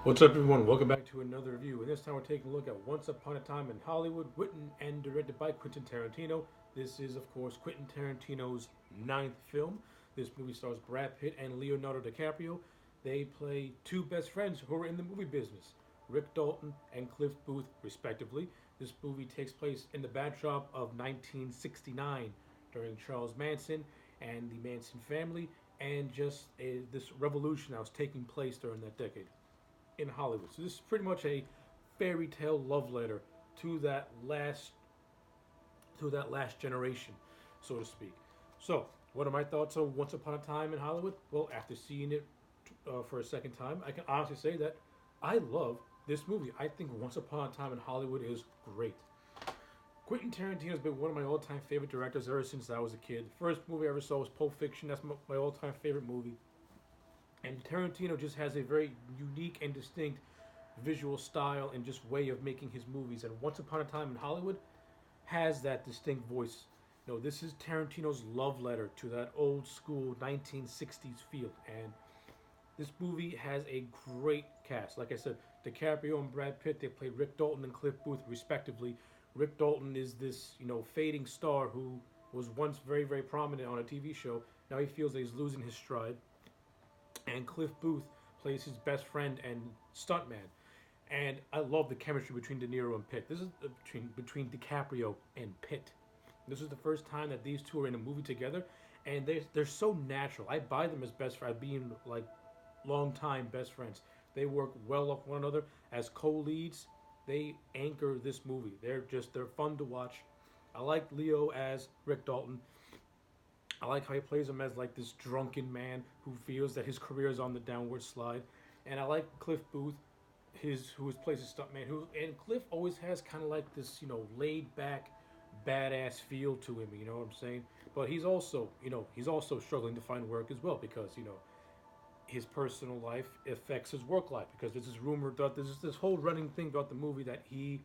What's up, everyone? Welcome back to another review. And this time we're taking a look at Once Upon a Time in Hollywood, written and directed by Quentin Tarantino. This is, of course, Quentin Tarantino's ninth film. This movie stars Brad Pitt and Leonardo DiCaprio. They play two best friends who are in the movie business, Rick Dalton and Cliff Booth, respectively. This movie takes place in the backdrop of 1969 during Charles Manson and the Manson family, and this revolution that was taking place during that decade in Hollywood. So this is pretty much a fairy tale love letter to that last generation, so to speak. So, what are my thoughts on Once Upon a Time in Hollywood? Well, after seeing it for a second time, I can honestly say that I love this movie. I think Once Upon a Time in Hollywood is great. Quentin Tarantino has been one of my all-time favorite directors ever since I was a kid. The first movie I ever saw was Pulp Fiction. That's my all-time favorite movie. And Tarantino just has a very unique and distinct visual style and just way of making his movies. And Once Upon a Time in Hollywood has that distinct voice. This is Tarantino's love letter to that old school 1960s feel. And this movie has a great cast. Like I said, DiCaprio and Brad Pitt, they played Rick Dalton and Cliff Booth, respectively. Rick Dalton is this, fading star who was once very, very prominent on a TV show. Now he feels that he's losing his stride. And Cliff Booth plays his best friend and stuntman. And I love the chemistry between De Niro and Pitt. This is between DiCaprio and Pitt. This is the first time that these two are in a movie together, and they're so natural. I buy them as best friends, being like longtime best friends. They work well off one another as co-leads. They anchor this movie. They're fun to watch. I like Leo as Rick Dalton. I like how he plays him as like this drunken man who feels that his career is on the downward slide, and I like Cliff Booth, who plays a stuntman. And Cliff always has kind of like this laid back, badass feel to him. You know what I'm saying? But he's also struggling to find work as well because his personal life affects his work life because there's this rumor that there's this whole running thing about the movie that he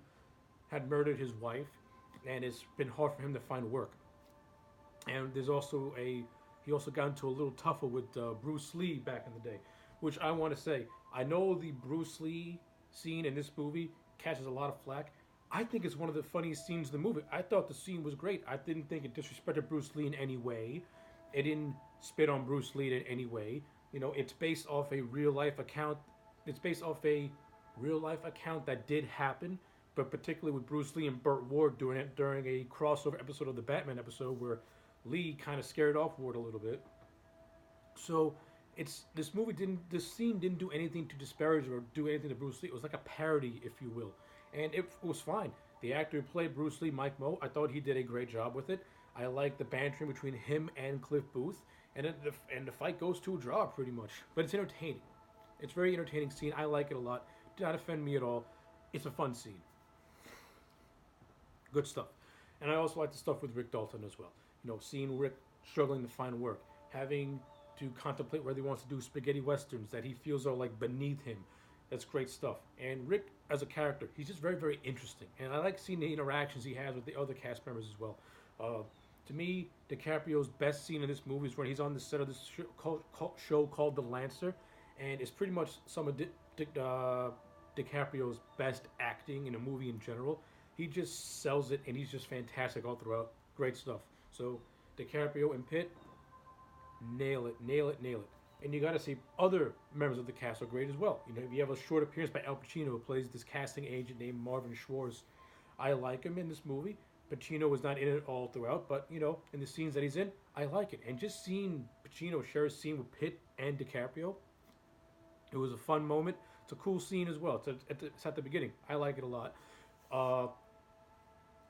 had murdered his wife, and it's been hard for him to find work. And he also got into a little tougher with Bruce Lee back in the day, which I want to say I know the Bruce Lee scene in this movie catches a lot of flack. I think it's one of the funniest scenes in the movie. I thought the scene was great. I didn't think it disrespected Bruce Lee in any way. It didn't spit on Bruce Lee in any way. It's based off a real life account. It's based off a real life account that did happen, but particularly with Bruce Lee and Burt Ward doing it during a crossover episode of the Batman episode where Lee kind of scared off Ward a little bit. So this scene didn't do anything to disparage or do anything to Bruce Lee. It was like a parody, if you will, and it was fine. The actor who played Bruce Lee, Mike Moe, I thought he did a great job with it. I like the bantering between him and Cliff Booth, and the fight goes to a draw pretty much. But it's entertaining. It's a very entertaining scene. I like it a lot. Did not offend me at all. It's a fun scene. Good stuff. And I also like the stuff with Rick Dalton as well. Seeing Rick struggling to find work, having to contemplate whether he wants to do spaghetti westerns that he feels are like beneath him. That's great stuff. And Rick, as a character, he's just very, very interesting. And I like seeing the interactions he has with the other cast members as well. To me, DiCaprio's best scene in this movie is when he's on the set of this show called The Lancer, and it's pretty much some of DiCaprio's best acting in a movie in general. He just sells it, and he's just fantastic all throughout. Great stuff. So DiCaprio and Pitt, nail it, nail it, nail it. And you got to see other members of the cast are great as well. You have a short appearance by Al Pacino, who plays this casting agent named Marvin Schwartz. I like him in this movie. Pacino was not in it all throughout, but in the scenes that he's in, I like it. And just seeing Pacino share a scene with Pitt and DiCaprio, it was a fun moment. It's a cool scene as well. It's at the beginning. I like it a lot. Uh,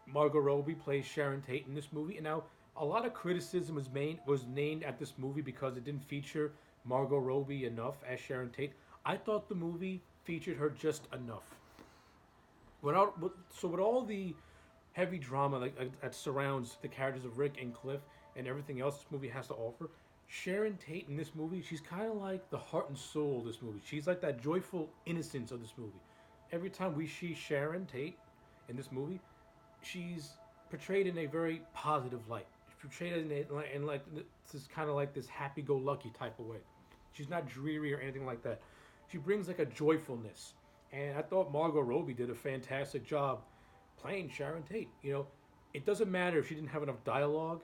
Margot Robbie plays Sharon Tate in this movie, and now a lot of criticism was named at this movie because it didn't feature Margot Robbie enough as Sharon Tate. I thought the movie featured her just enough. With all the heavy drama that surrounds the characters of Rick and Cliff and everything else this movie has to offer, Sharon Tate in this movie, she's kind of like the heart and soul of this movie. She's like that joyful innocence of this movie. Every time we see Sharon Tate in this movie, she's portrayed in a very positive light. She's portrayed in like this kind of like this happy-go-lucky type of way. She's not dreary or anything like that. she brings like a joyfulness. And I thought Margot Robbie did a fantastic job playing Sharon Tate. You know, it doesn't matter if she didn't have enough dialogue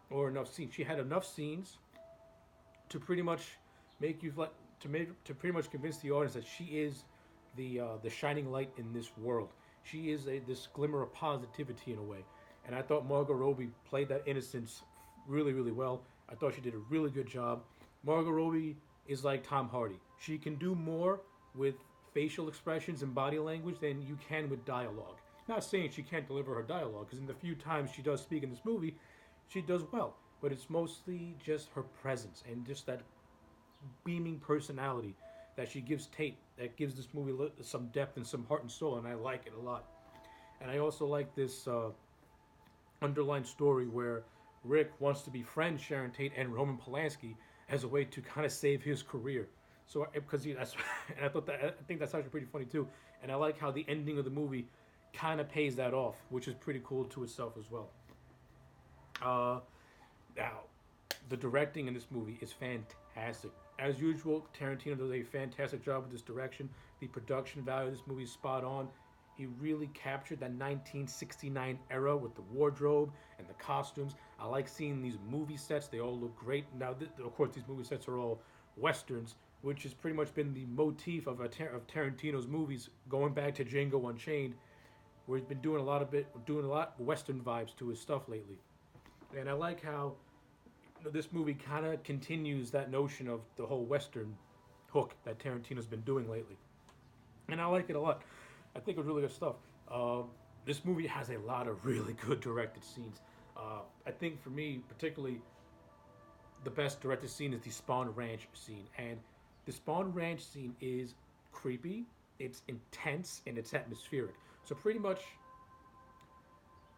or enough scenes. She had enough scenes to pretty much make you like to pretty much convince the audience that she is the shining light in this world. She is this glimmer of positivity in a way, and I thought Margot Robbie played that innocence really well. I thought she did a really good job. Margot Robbie is like Tom Hardy. She can do more with facial expressions and body language than you can with dialogue. Not saying she can't deliver her dialogue, because in the few times she does speak in this movie, she does well. But it's mostly just her presence and just that beaming personality that she gives Tate that gives this movie some depth and some heart and soul, and I like it a lot. And I also like this underlying story where Rick wants to befriend Sharon Tate and Roman Polanski as a way to kind of save his career. So because that's and I think that's actually pretty funny too. And I like how the ending of the movie kind of pays that off, which is pretty cool to itself as well. Uh, Now, the directing in this movie is fantastic. As usual, Tarantino does a fantastic job with this direction. The production value of this movie is spot on. He really captured that 1969 era with the wardrobe and the costumes. I like seeing these movie sets. They all look great. Now, of course, these movie sets are all westerns, which has pretty much been the motif of Tarantino's movies going back to Django Unchained, where he's been doing a lot western vibes to his stuff lately. And I like how this movie kind of continues that notion of the whole Western hook that Tarantino's been doing lately. And I like it a lot. I think it's really good stuff. This movie has a lot of really good directed scenes. I think for me, particularly, the best directed scene is the Spawn Ranch scene. And the Spawn Ranch scene is creepy, it's intense, and it's atmospheric. So pretty much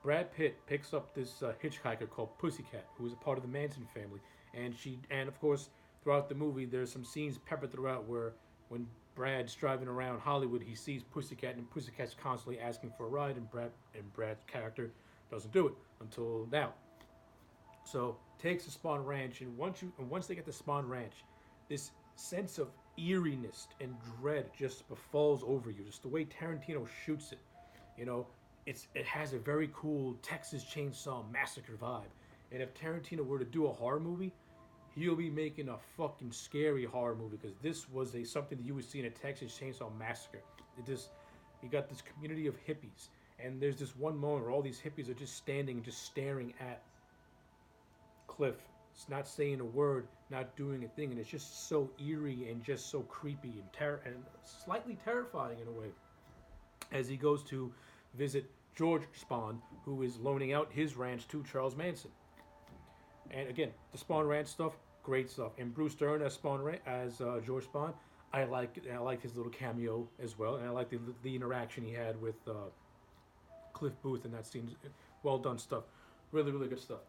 Brad Pitt picks up this hitchhiker called Pussycat, who is a part of the Manson family, and of course throughout the movie there's some scenes peppered throughout where when Brad's driving around Hollywood he sees Pussycat and Pussycat's constantly asking for a ride and Brad's character doesn't do it until now. So takes the Spawn Ranch and once they get to Spawn Ranch, this sense of eeriness and dread just befalls over you. Just the way Tarantino shoots it, you know, it has a very cool Texas Chainsaw Massacre vibe. And if Tarantino were to do a horror movie, he'll be making a fucking scary horror movie because this was a something that you would see in a Texas Chainsaw Massacre. It just you got this community of hippies, and there's this one moment where all these hippies are just standing and just staring at Cliff. It's not saying a word, not doing a thing, and it's just so eerie and just so creepy and slightly terrifying in a way. As he goes to visit George Spahn, who is loaning out his ranch to Charles Manson. And again, the Spawn Ranch stuff, great stuff. And Bruce Dern as George Spahn, I like his little cameo as well, and I like the interaction he had with Cliff Booth in that scene. Well done stuff, really good stuff.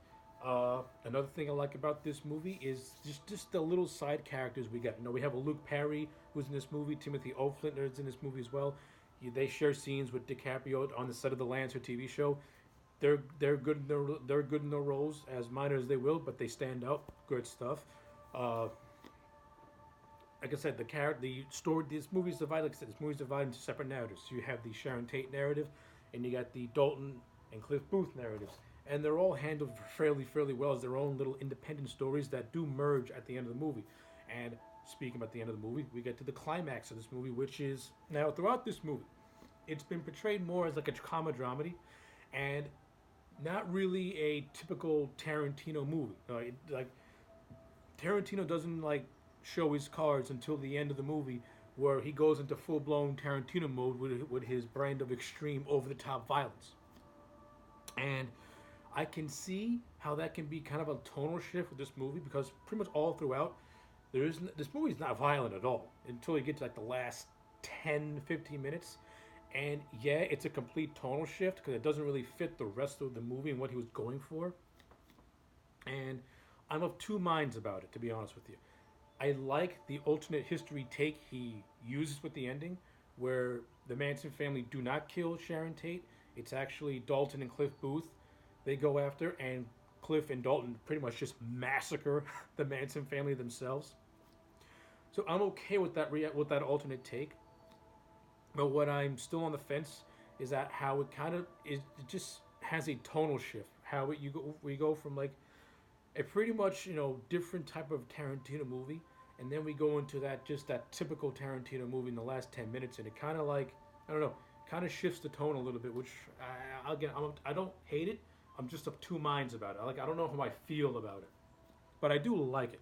Another thing I like about this movie is just the little side characters we get. You know, we have a Luke Perry who's in this movie. Timothy Olyphant is in this movie as well. They share scenes with DiCaprio on the set of the Lancer TV show. They're good in their roles, as minor as they will, but they stand out. Good stuff. Like I said, the story. This movie's divided. Like I said, this movie's divided into separate narratives. So you have the Sharon Tate narrative, and you got the Dalton and Cliff Booth narratives, and they're all handled fairly well as their own little independent stories that do merge at the end of the movie. And speaking about the end of the movie, we get to the climax of this movie, which is now throughout this movie, it's been portrayed more as like a comedy dramedy, and not really a typical Tarantino movie. Like Tarantino doesn't like show his cards until the end of the movie, where he goes into full blown Tarantino mode with his brand of extreme over the top violence. And I can see how that can be kind of a tonal shift with this movie because pretty much all throughout this movie's not violent at all until you get to like the last 10-15 minutes. And yeah, it's a complete tonal shift because it doesn't really fit the rest of the movie and what he was going for. And I'm of two minds about it, to be honest with you. I like the alternate history take he uses with the ending, where the Manson family do not kill Sharon Tate. It's actually Dalton and Cliff Booth they go after, and Cliff and Dalton pretty much just massacre the Manson family themselves. So I'm okay with with that alternate take. But what I'm still on the fence is that how it kind of is, it just has a tonal shift. How it, you go we go from like a pretty much different type of Tarantino movie, and then we go into that just that typical Tarantino movie in the last 10 minutes, and it kind of like I don't know, kind of shifts the tone a little bit. Which again, I don't hate it. I'm just of two minds about it. I don't know how I feel about it, but I do like it,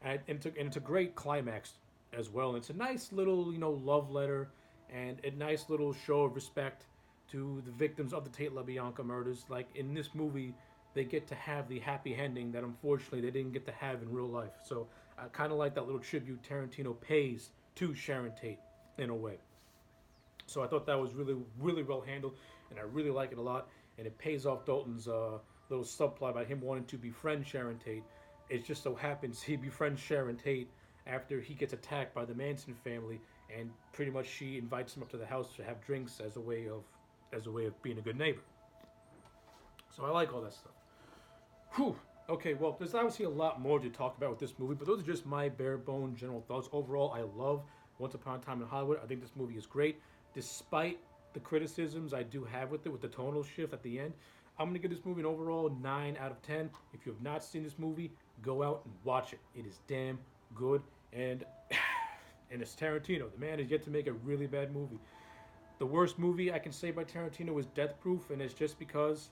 and it's a great climax as well. And it's a nice little love letter and a nice little show of respect to the victims of the Tate LaBianca murders. Like in this movie, they get to have the happy ending that unfortunately they didn't get to have in real life. So I kind of like that little tribute Tarantino pays to Sharon Tate in a way. So I thought that was really, really well handled, and I really like it a lot. And it pays off Dalton's little subplot about him wanting to befriend Sharon Tate. It just so happens he befriends Sharon Tate after he gets attacked by the Manson family, and pretty much she invites him up to the house to have drinks as a way of being a good neighbor. So I like all that stuff. Whew. Okay, well, there's obviously a lot more to talk about with this movie, but those are just my bare bone general thoughts. Overall, I love Once Upon a Time in Hollywood. I think this movie is great, despite the criticisms I do have with it, with the tonal shift at the end. I'm gonna give this movie an overall 9 out of 10. If you have not seen this movie, go out and watch it. It is damn good, and and it's Tarantino. The man is yet to make a really bad movie. The worst movie I can say by Tarantino is Death Proof, and it's just because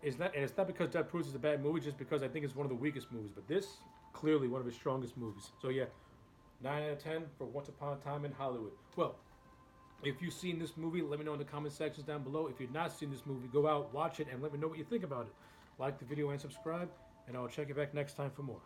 it's not because Death Proof is a bad movie, just because I think it's one of the weakest movies. But this clearly one of his strongest movies. So yeah, 9 out of 10 for Once Upon a Time in Hollywood. Well, if you've seen this movie, let me know in the comment sections down below. If you've not seen this movie, go out, watch it, and let me know what you think about it. Like the video and subscribe, and I'll check you back next time for more.